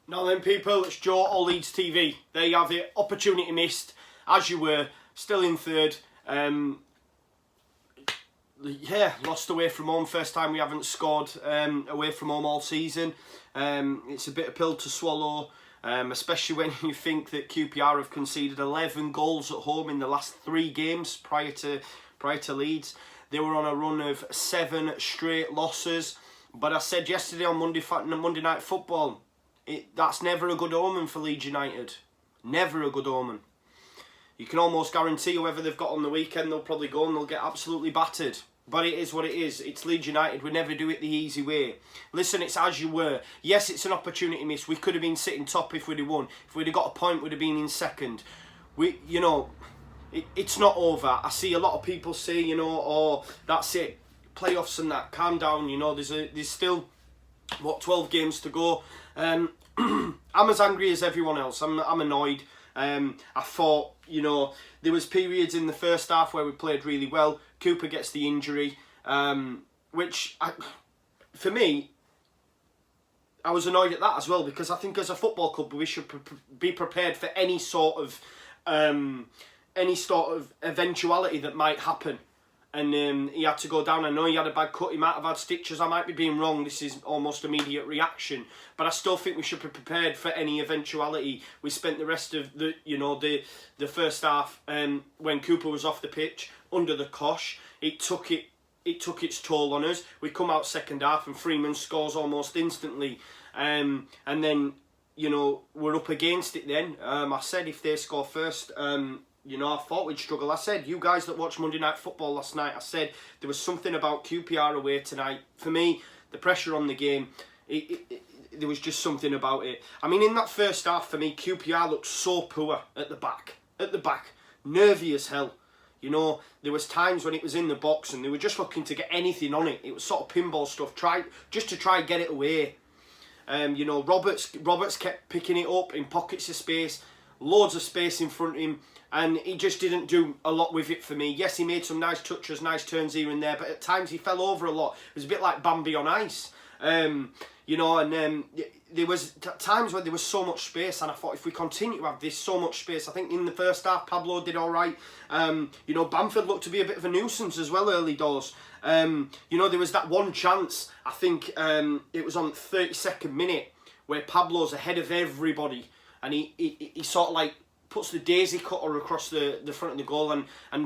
Now then people, it's Joe or Leeds TV. There you have it, opportunity missed, as you were, still in third. Yeah, lost away from home, first time we haven't scored away from home all season. It's a bit of pill to swallow, especially when you think that QPR have conceded 11 goals at home in the last 3 games prior to Leeds. They were on a run of 7 straight losses. But I said yesterday on Monday Night Football, that's never a good omen for Leeds United. Never a good omen. You can almost guarantee whoever they've got on the weekend, they'll probably go and they'll get absolutely battered. But it is what it is. It's Leeds United. We never do it the easy way. Listen, it's as you were. Yes, it's an opportunity miss. We could have been sitting top if we'd have won. If we'd have got a point, we'd have been in second. It's not over. I see a lot of people say, oh, that's it. Playoffs and that. Calm down. There's still, 12 games to go. I'm as angry as everyone else. I'm annoyed. I thought, there was periods in the first half where we played really well. Cooper gets the injury, which, for me, I was annoyed at that as well, because I think as a football club we should be prepared for any sort of eventuality that might happen. And he had to go down. I know he had a bad cut. He might have had stitches. I might be being wrong. This is almost immediate reaction. But I still think we should be prepared for any eventuality. We spent the rest of the first half when Cooper was off the pitch under the cosh. It took its toll on us. We come out second half and Freeman scores almost instantly. And then we're up against it. Then I said if they score first. I thought we'd struggle. I said, you guys that watched Monday Night Football last night, I said there was something about QPR away tonight. For me, the pressure on the game, there was just something about it. I mean, in that first half, for me, QPR looked so poor at the back. Nervy as hell. There was times when it was in the box and they were just looking to get anything on it. It was sort of pinball stuff, just to try and get it away. Roberts kept picking it up in pockets of space, loads of space in front of him. And he just didn't do a lot with it for me. Yes, he made some nice touches, nice turns here and there, but at times he fell over a lot. It was a bit like Bambi on ice. There was times where there was so much space, and I thought if we continue to have this so much space, I think in the first half Pablo did all right. Bamford looked to be a bit of a nuisance as well early doors. There was that one chance, I think it was on the 32nd minute, where Pablo's ahead of everybody, and he sort of like puts the daisy cutter across the front of the goal, and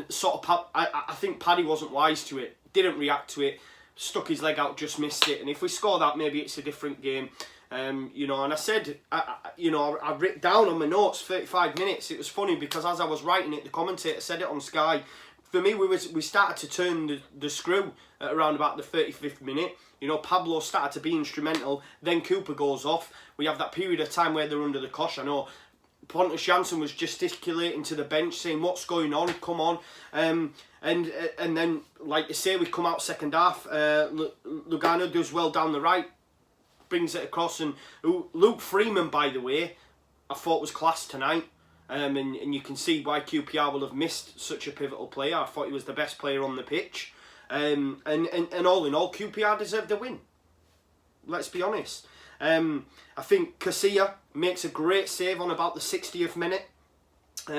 sort of I think Paddy wasn't wise to it, didn't react to it, stuck his leg out, just missed it. And if we score that, maybe it's a different game. And I said, I wrote down on my notes 35 minutes. It was funny because as I was writing it, the commentator said it on Sky. For me, we started to turn the screw at around about the 35th minute. Pablo started to be instrumental. Then Cooper goes off. We have that period of time where they're under the cosh. I know Pontus Jansson was gesticulating to the bench saying, what's going on, come on. And then, like you say, we come out second half. Lugano does well down the right, brings it across. And Luke Freeman, by the way, I thought was class tonight. And you can see why QPR will have missed such a pivotal player. I thought he was the best player on the pitch. And all in all, QPR deserved the win. Let's be honest. I think Casilla makes a great save on about the 60th minute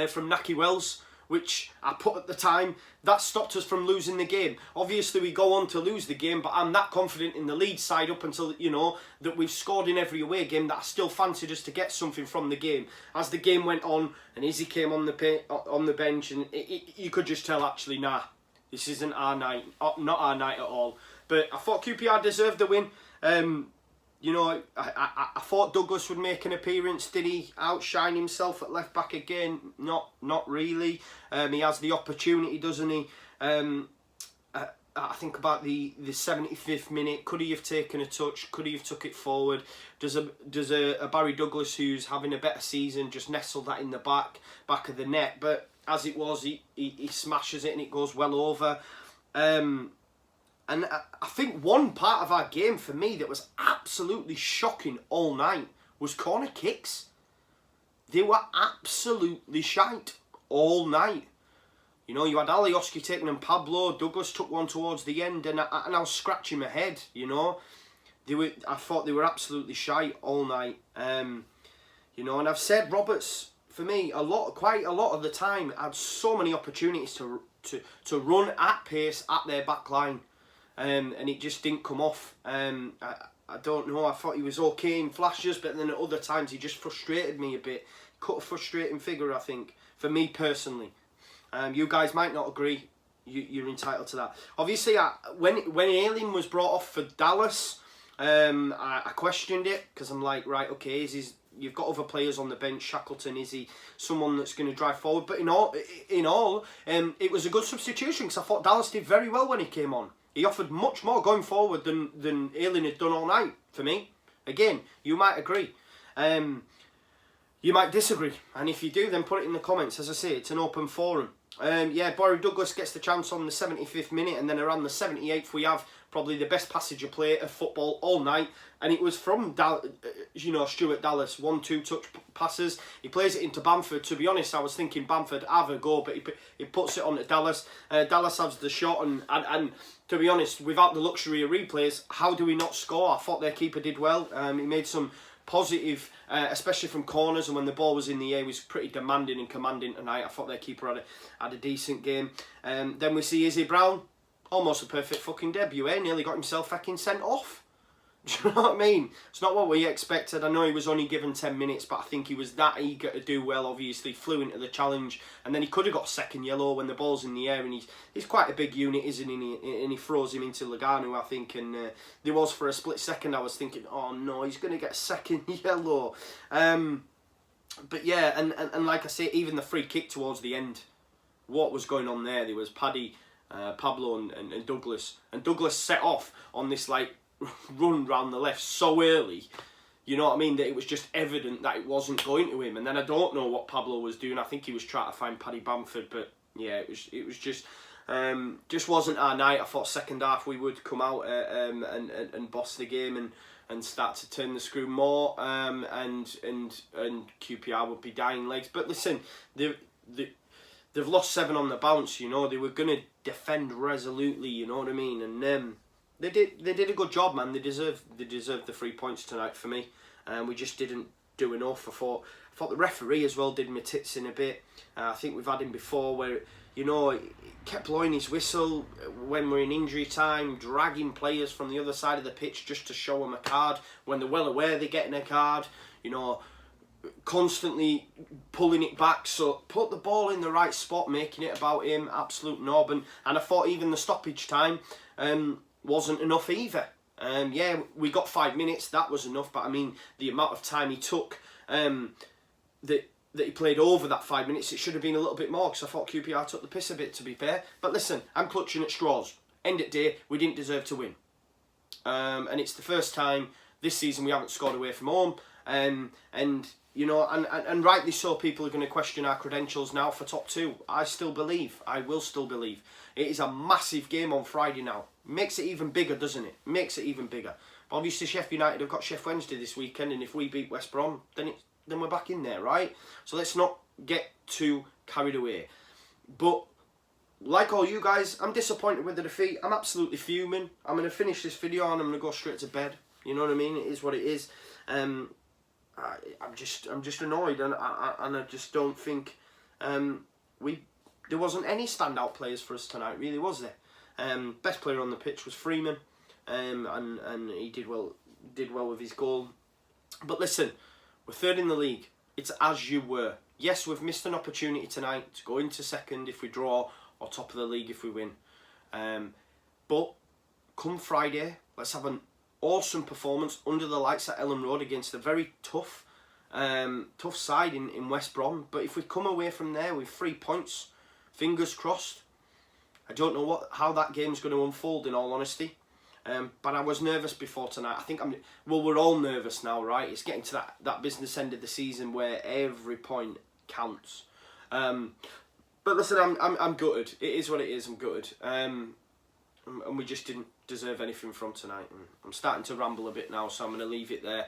from Naki Wells, which I put at the time. That stopped us from losing the game. Obviously, we go on to lose the game, but I'm that confident in the Leeds side up until, that we've scored in every away game that I still fancied us to get something from the game. As the game went on and Izzy came on the bench, and you could just tell, actually, nah, this isn't our night, not our night at all. But I thought QPR deserved the win. I thought Douglas would make an appearance. Did he outshine himself at left back again? Not really. He has the opportunity, doesn't he? I think about the 75th minute. Could he have taken a touch? Could he have took it forward? Does a Barry Douglas, who's having a better season, just nestle that in the back of the net? But as it was, he smashes it and it goes well over. And I think one part of our game for me that was absolutely shocking all night was corner kicks. They were absolutely shite all night. You had Alioski taking them, Pablo, Douglas took one towards the end, and I was scratching my head, I thought they were absolutely shite all night. You know, and I've said Roberts, for me, quite a lot of the time, had so many opportunities to run at pace at their back line, and it just didn't come off. I don't know, I thought he was okay in flashes, but then at other times he just frustrated me a bit. Cut a frustrating figure, I think, for me personally. You guys might not agree. You're entitled to that. Obviously, when Ayling was brought off for Dallas, I questioned it, because I'm like, right, okay, you've got other players on the bench. Shackleton, is he someone that's going to drive forward? But in all, it was a good substitution, because I thought Dallas did very well when he came on. He offered much more going forward than Ayling had done all night, for me. Again, you might agree. You might disagree. And if you do, then put it in the comments. As I say, it's an open forum. Yeah, Borry Douglas gets the chance on the 75th minute, and then around the 78th we have probably the best passage of play of football all night, and it was from Stuart Dallas. 1-2 touch passes. He plays it into Bamford. To be honest, I was thinking Bamford have a go, but he puts it on to Dallas. Dallas has the shot, and to be honest, without the luxury of replays, how do we not score? I thought their keeper did well. He made some positive, especially from corners, and when the ball was in the air, he was pretty demanding and commanding tonight. I thought their keeper had a decent game. Then we see Izzy Brown, almost a perfect fucking debut, eh? Nearly got himself fucking sent off. Do you know what I mean? It's not what we expected. I know he was only given 10 minutes, but I think he was that eager to do well, obviously. Flew into the challenge, and then he could have got second yellow when the ball's in the air, and he's quite a big unit, isn't he? And he throws him into Lugano, I think, and there was, for a split second, I was thinking, oh no, he's going to get second yellow. But yeah, and like I say, even the free kick towards the end, what was going on there? There was Paddy, Pablo and Douglas. And Douglas set off on this, like, run round the left so early, you know what I mean, that it was just evident that it wasn't going to him. And then I don't know what Pablo was doing. I think he was trying to find Paddy Bamford, but yeah, it was just wasn't our night. I thought second half we would come out and boss the game and start to turn the screw more, and QPR would be dying legs. But listen, they've lost 7 on the bounce. You know, they were going to defend resolutely. You know what I mean, and They did a good job, man. They deserved the 3 points tonight for me. We just didn't do enough. I thought the referee as well did my tits in a bit. I think we've had him before where, you know, he kept blowing his whistle when we're in injury time, dragging players from the other side of the pitch just to show them a card when they're well aware they're getting a card. You know, constantly pulling it back. So put the ball in the right spot, making it about him. Absolute knob. And I thought even the stoppage time wasn't enough either. Yeah, we got 5 minutes, that was enough, but I mean, the amount of time he took, that he played over that 5 minutes, it should have been a little bit more, because I thought QPR took the piss a bit, to be fair. But listen, I'm clutching at straws. End of day, we didn't deserve to win. And it's the first time this season we haven't scored away from home, and you know, and rightly so, people are going to question our credentials now for top 2. I will still believe. It is a massive game on Friday now. Makes it even bigger, doesn't it? Makes it even bigger. But obviously Sheffield United have got Sheff Wednesday this weekend, and if we beat West Brom, then we're back in there, right? So let's not get too carried away. But like all you guys, I'm disappointed with the defeat. I'm absolutely fuming. I'm going to finish this video and I'm going to go straight to bed. You know what I mean? It is what it is. I'm just annoyed, and I just don't think there wasn't any standout players for us tonight, really, was there? Best player on the pitch was Freeman, and he did well with his goal. But listen, we're third in the league. It's as you were. Yes, we've missed an opportunity tonight to go into second if we draw, or top of the league if we win. But come Friday, let's have an awesome performance under the lights at Ellen Road against a very tough side in West Brom. But if we come away from there with 3 points, fingers crossed. I don't know how that game's going to unfold, in all honesty. But I was nervous before tonight. I think we're all nervous now, right? It's getting to that business end of the season where every point counts. But listen, I'm gutted. It is what it is. I'm gutted. And we just didn't deserve anything from tonight. And I'm starting to ramble a bit now, so I'm going to leave it there.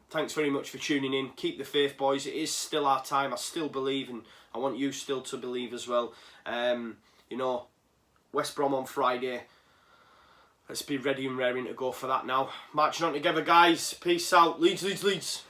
Thanks very much for tuning in. Keep the faith, boys. It is still our time. I still believe, and I want you still to believe as well. You know, West Brom on Friday. Let's be ready and raring to go for that now. Marching on together, guys. Peace out. Leeds, Leeds, Leeds.